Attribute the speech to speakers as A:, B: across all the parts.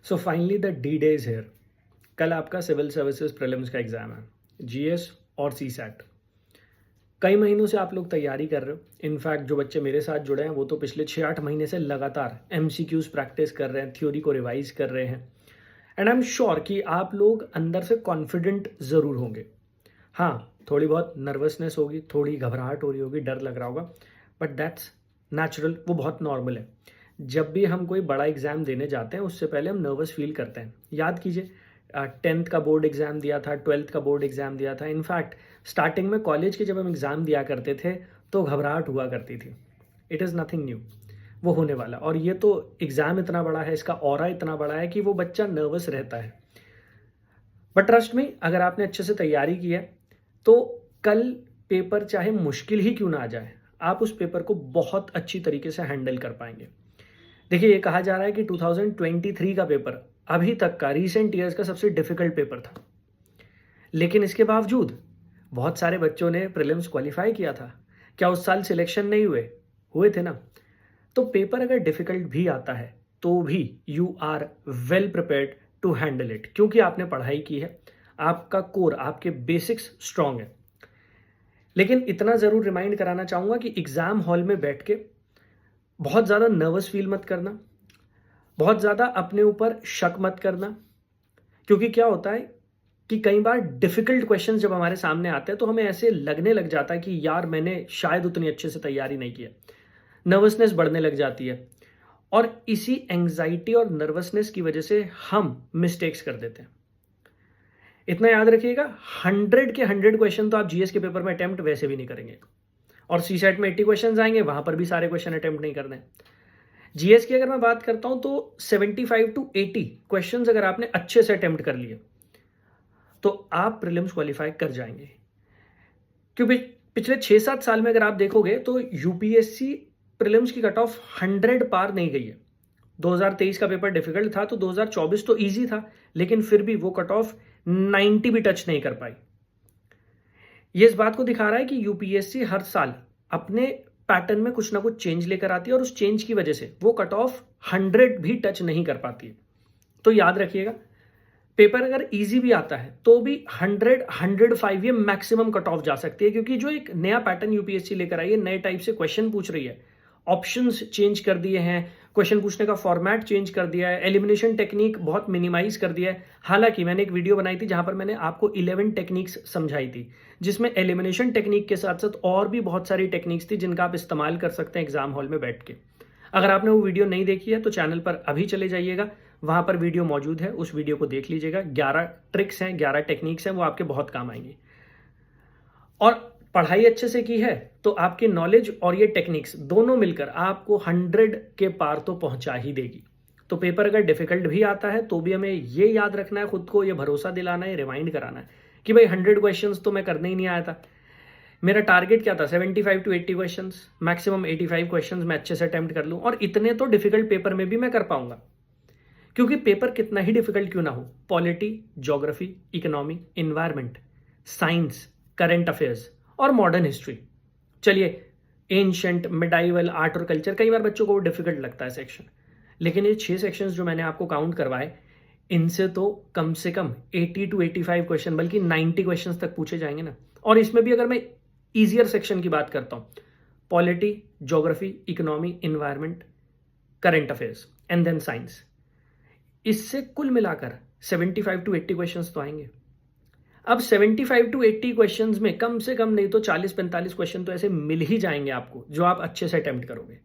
A: So finally the D day is here. कल आपका civil services prelims का exam है, जीएस और सीसैट। कई महीनों से आप लोग तैयारी कर रहे हो। इनफैक्ट जो बच्चे मेरे साथ जुड़े हैं वो तो पिछले 6-8 महीने से लगातार एमसीक्यूज प्रैक्टिस कर रहे हैं, थ्योरी को रिवाइज कर रहे हैं। एंड आई एम श्योर कि आप लोग अंदर से कॉन्फिडेंट ज़रूर होंगे। हाँ, थोड़ी बहुत नर्वसनेस होगी, थोड़ी घबराहट हो रही होगी, डर लग रहा होगा, बट दैट्स नेचुरल, वो बहुत नॉर्मल है। जब भी हम कोई बड़ा एग्जाम देने जाते हैं उससे पहले हम नर्वस फील करते हैं। याद कीजिए, 10th का बोर्ड एग्जाम दिया था, 12th का बोर्ड एग्जाम दिया था। इनफैक्ट स्टार्टिंग में कॉलेज के जब हम एग्जाम दिया करते थे तो घबराहट हुआ करती थी। इट इज़ नथिंग न्यू, वो होने वाला। और ये तो एग्जाम इतना बड़ा है, इसका ऑरा इतना बड़ा है कि वो बच्चा नर्वस रहता है। बट ट्रस्ट में, अगर आपने अच्छे से तैयारी की है तो कल पेपर चाहे मुश्किल ही क्यों ना आ जाए, आप उस पेपर को बहुत अच्छी तरीके से हैंडल कर पाएंगे। देखिए, ये कहा जा रहा है कि 2023 का पेपर अभी तक का, रीसेंट ईयर्स का सबसे डिफिकल्ट पेपर था। लेकिन इसके बावजूद बहुत सारे बच्चों ने प्रीलिम्स क्वालिफाई किया था। क्या उस साल सिलेक्शन नहीं हुए? हुए थे ना। तो पेपर अगर डिफिकल्ट भी आता है तो भी you are well prepared to handle it, क्योंकि आपने पढ़ाई की है, आपका कोर, आपके बेसिक्स स्ट्रांग है। लेकिन इतना ज़रूर रिमाइंड कराना चाहूँगा कि एग्ज़ाम हॉल में बैठ के बहुत ज़्यादा नर्वस फील मत करना, बहुत ज़्यादा अपने ऊपर शक मत करना। क्योंकि क्या होता है कि कई बार डिफ़िकल्ट क्वेश्चंस जब हमारे सामने आते हैं तो हमें ऐसे लगने लग जाता है कि यार मैंने शायद उतनी अच्छे से तैयारी नहीं की है। नर्वसनेस बढ़ने लग जाती है और इसी एंग्जाइटी और नर्वसनेस की वजह से हम मिस्टेक्स कर देते हैं। इतना याद रखिएगा, 100 के 100 क्वेश्चन तो आप जीएस के पेपर में अटेम्प्ट वैसे भी नहीं करेंगे। और सीसेट में 80 क्वेश्चन आएंगे, वहां पर भी सारे क्वेश्चन अटेम्प्ट नहीं करने। जीएस की अगर मैं बात करता हूं तो 75 to 80 क्वेश्चंस अगर आपने अच्छे से अटेम्प्ट कर लिए तो आप प्रीलिम्स क्वालिफाई कर जाएंगे। क्योंकि पिछले 6-7 साल में अगर आप देखोगे तो यूपीएससी प्रीलिम्स की कट ऑफ 100 पार नहीं गई है। 2023 का पेपर डिफिकल्ट था तो 2024 तो इजी था, लेकिन फिर भी वो कट ऑफ 90 भी टच नहीं कर पाई। ये इस बात को दिखा रहा है कि यूपीएससी हर साल अपने पैटर्न में कुछ ना कुछ चेंज लेकर आती है और उस चेंज की वजह से वो कट ऑफ 100 भी टच नहीं कर पाती है। तो याद रखिएगा, पेपर अगर इजी भी आता है तो भी 100-105 ये मैक्सिमम कट ऑफ जा सकती है, क्योंकि जो एक नया पैटर्न यूपीएससी लेकर आई है, नए टाइप से क्वेश्चन पूछ रही है, ऑप्शंस चेंज कर दिए हैं, क्वेश्चन पूछने का फॉर्मेट चेंज कर दिया है, एलिमिनेशन टेक्निक बहुत मिनिमाइज कर दिया है। हालांकि मैंने एक वीडियो बनाई थी जहां पर मैंने आपको 11 टेक्निक्स समझाई थी, जिसमें एलिमिनेशन टेक्निक के साथ साथ और भी बहुत सारी टेक्निक्स थी जिनका आप इस्तेमाल कर सकते हैं एग्जाम हॉल में बैठ के। अगर आपने वो वीडियो नहीं देखी है तो चैनल पर अभी चले जाइएगा, वहां पर वीडियो मौजूद है, उस वीडियो को देख लीजिएगा। 11 ट्रिक्स हैं, 11 टेक्निक्स हैं, वो आपके बहुत काम आएंगी। और पढ़ाई अच्छे से की है तो आपकी नॉलेज और ये टेक्निक्स दोनों मिलकर आपको 100 के पार तो पहुंचा ही देगी। तो पेपर अगर डिफिकल्ट भी आता है तो भी हमें ये याद रखना है, खुद को ये भरोसा दिलाना है, रिमाइंड कराना है कि भाई 100 क्वेश्चंस तो मैं करने ही नहीं आया था। मेरा टारगेट क्या था? 75 to 80 क्वेश्चंस, मैक्सिमम 85 क्वेश्चंस मैं अच्छे से अटेम्प्ट कर लूं, और इतने तो डिफिकल्ट पेपर में भी मैं कर पाऊंगा। क्योंकि पेपर कितना ही डिफिकल्ट क्यों ना हो, polity, geography, economy, environment, science, current affairs और मॉडर्न हिस्ट्री, चलिए एंशंट, मिडाइवल, आर्ट और कल्चर, कई बार बच्चों को वो डिफिकल्ट लगता है सेक्शन, लेकिन ये 6 सेक्शंस जो मैंने आपको काउंट करवाए, इनसे तो कम से कम 80 to 85 क्वेश्चन, बल्कि 90 क्वेश्चन तक पूछे जाएंगे ना। और इसमें भी अगर मैं ईजियर सेक्शन की बात करता हूं, polity, geography, economy, environment, current affairs and then science, इससे कुल मिलाकर 75 to 80 क्वेश्चंस तो आएंगे। अब 75 to 80 क्वेश्चंस में कम से कम नहीं तो 40-45 क्वेश्चन तो ऐसे मिल ही जाएंगे आपको जो आप अच्छे से अटेम्प्ट करोगे।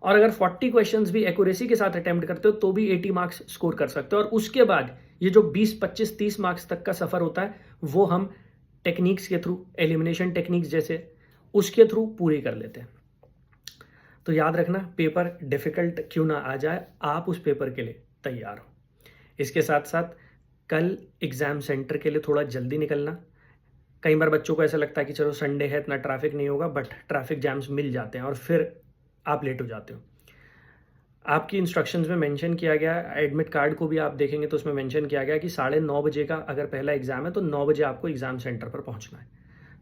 A: और अगर 40 क्वेश्चंस भी एक्यूरेसी के साथ अटेम्प्ट करते हो तो भी 80 मार्क्स स्कोर कर सकते हो। और उसके बाद ये जो 20, 25, 30 मार्क्स तक का सफर होता है वो हम टेक्निक्स के थ्रू, एलिमिनेशन टेक्निक्स जैसे, उसके थ्रू पूरी कर लेते हैं। तो याद रखना, पेपर डिफिकल्ट क्यों ना आ जाए, आप उस पेपर के लिए तैयार हो। इसके साथ साथ कल एग्ज़ाम सेंटर के लिए थोड़ा जल्दी निकलना। कई बार बच्चों को ऐसा लगता है कि चलो संडे है, इतना ट्रैफिक नहीं होगा, बट ट्रैफिक जैम्स मिल जाते हैं और फिर आप लेट हो जाते हो। आपकी इंस्ट्रक्शंस में मेंशन किया गया, एडमिट कार्ड को भी आप देखेंगे तो उसमें मेंशन किया गया कि 9:30 बजे का अगर पहला एग्ज़ाम है तो 9 बजे आपको एग्ज़ाम सेंटर पर पहुंचना है।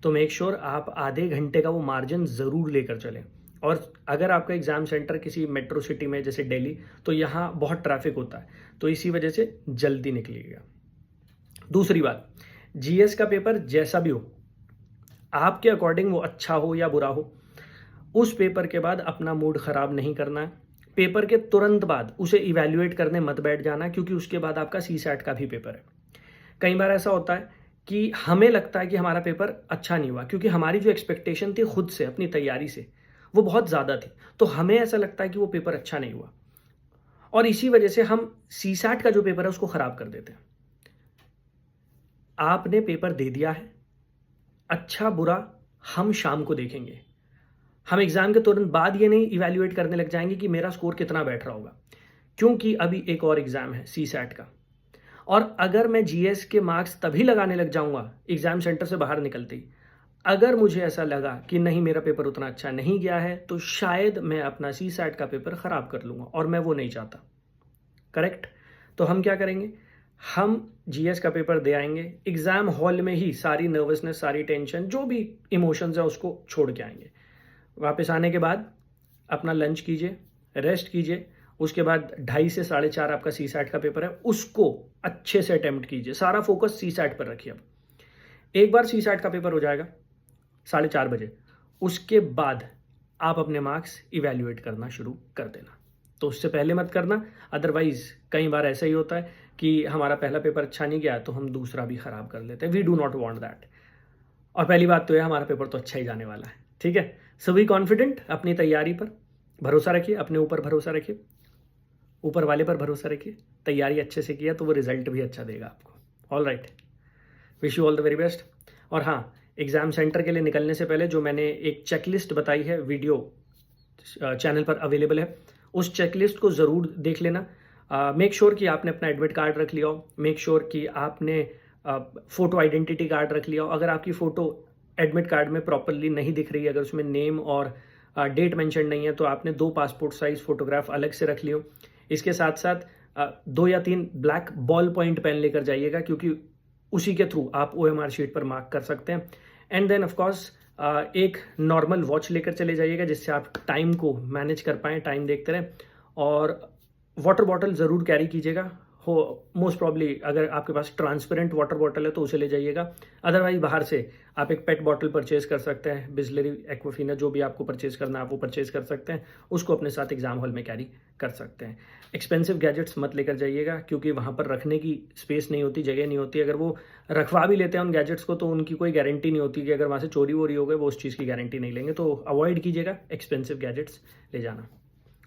A: तो मेक श्योर आप आधे घंटे का वो मार्जिन ज़रूर लेकर चलें। और अगर आपका एग्ज़ाम सेंटर किसी मेट्रो सिटी में जैसे दिल्ली, तो यहाँ बहुत ट्रैफिक होता है, तो इसी वजह से जल्दी निकलिएगा। दूसरी बात, जीएस का पेपर जैसा भी हो, आपके अकॉर्डिंग वो अच्छा हो या बुरा हो, उस पेपर के बाद अपना मूड ख़राब नहीं करना है। पेपर के तुरंत बाद उसे इवैल्यूएट करने मत बैठ जाना, क्योंकि उसके बाद आपका सीसैट का भी पेपर है। कई बार ऐसा होता है कि हमें लगता है कि हमारा पेपर अच्छा नहीं हुआ, क्योंकि हमारी जो एक्सपेक्टेशन थी खुद से, अपनी तैयारी से, वो बहुत ज़्यादा थी। तो हमें ऐसा लगता है कि वो पेपर अच्छा नहीं हुआ, और इसी वजह से हम सीसैट का जो पेपर है उसको ख़राब कर देते हैं। आपने पेपर दे दिया है, अच्छा बुरा हम शाम को देखेंगे। हम एग्ज़ाम के तुरंत बाद ये नहीं इवैल्यूएट करने लग जाएंगे कि मेरा स्कोर कितना बैठ रहा होगा, क्योंकि अभी एक और एग्ज़ाम है सीसैट का। और अगर मैं जीएस के मार्क्स तभी लगाने लग जाऊंगा एग्ज़ाम सेंटर से बाहर निकलते ही, अगर मुझे ऐसा लगा कि नहीं मेरा पेपर उतना अच्छा नहीं गया है, तो शायद मैं अपना सीसैट का पेपर ख़राब कर लूँगा, और मैं वो नहीं चाहता। करेक्ट? तो हम क्या करेंगे, हम जीएस का पेपर दे आएंगे, एग्ज़ाम हॉल में ही सारी नर्वसनेस, सारी टेंशन, जो भी इमोशंस है उसको छोड़ के आएंगे। वापस आने के बाद अपना लंच कीजिए, रेस्ट कीजिए, उसके बाद 2:30 से 4:30 आपका सीसैट का पेपर है, उसको अच्छे से अटेम्प्ट कीजिए, सारा फोकस सीसैट पर रखिए। अब एक बार सीसैट का पेपर हो जाएगा 4:30 बजे, उसके बाद आप अपने मार्क्स इवैल्यूएट करना शुरू कर देना। तो उससे पहले मत करना, अदरवाइज कई बार ऐसा ही होता है कि हमारा पहला पेपर अच्छा नहीं गया तो हम दूसरा भी ख़राब कर लेते हैं। We do not want that. और पहली बात तो है, हमारा पेपर तो अच्छा ही जाने वाला है, ठीक है। सो बी कॉन्फिडेंट, अपनी तैयारी पर भरोसा रखिए, अपने ऊपर भरोसा रखिए, ऊपर वाले पर भरोसा रखिए। तैयारी अच्छे से किया तो वो रिजल्ट भी अच्छा देगा आपको। All right, wish you all the very best. और हाँ, एग्ज़ाम सेंटर के लिए निकलने से पहले जो मैंने एक चेकलिस्ट बताई है, वीडियो चैनल पर अवेलेबल है, उस चेकलिस्ट को ज़रूर देख लेना। मेक श्योर कि आपने अपना एडमिट कार्ड रख लिया हो, मेक श्योर कि आपने फ़ोटो आइडेंटिटी कार्ड रख लिया हो। अगर आपकी फ़ोटो एडमिट कार्ड में प्रॉपरली नहीं दिख रही है, अगर उसमें नेम और डेट मेंशन नहीं है, तो आपने 2 पासपोर्ट साइज़ फ़ोटोग्राफ अलग से रख लियो। इसके साथ साथ 2 या 3 ब्लैक बॉल पॉइंट पेन लेकर जाइएगा, क्योंकि उसी के थ्रू आप ओएमआर शीट पर मार्क कर सकते हैं। एंड देन ऑफ कोर्स एक नॉर्मल वॉच लेकर चले जाइएगा, जिससे आप टाइम को मैनेज कर पाएँ, टाइम देखते रहें। और वाटर बॉटल ज़रूर कैरी कीजिएगा। हो मोस्ट प्रॉब्ली अगर आपके पास ट्रांसपेरेंट वाटर बॉटल है तो उसे ले जाइएगा, अदरवाइज बाहर से आप एक पेट बॉटल परचेज कर सकते हैं, बिस्लरी, एक्वाफिना, जो भी आपको परचेज करना है आप वो परचेज कर सकते हैं, उसको अपने साथ एग्जाम हॉल में कैरी कर सकते हैं। एक्सपेंसिव गैजेट्स मत लेकर जाइएगा, क्योंकि वहाँ पर रखने की स्पेस नहीं होती, जगह नहीं होती। अगर वो रखवा भी लेते हैं उन गैजेट्स को, तो उनकी कोई गारंटी नहीं होती कि अगर वहाँ से चोरी वोरी हो गए, वो उस चीज़ की गारंटी नहीं लेंगे। तो अवॉइड कीजिएगा एक्सपेंसिव गैजेट्स ले जाना।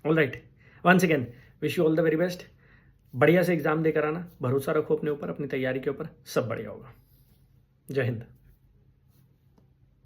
A: All right, once again wish you all the very best. बढ़िया से एग्जाम देकर आना, भरोसा रखो अपने ऊपर, अपनी तैयारी के ऊपर, सब बढ़िया होगा। जय हिंद।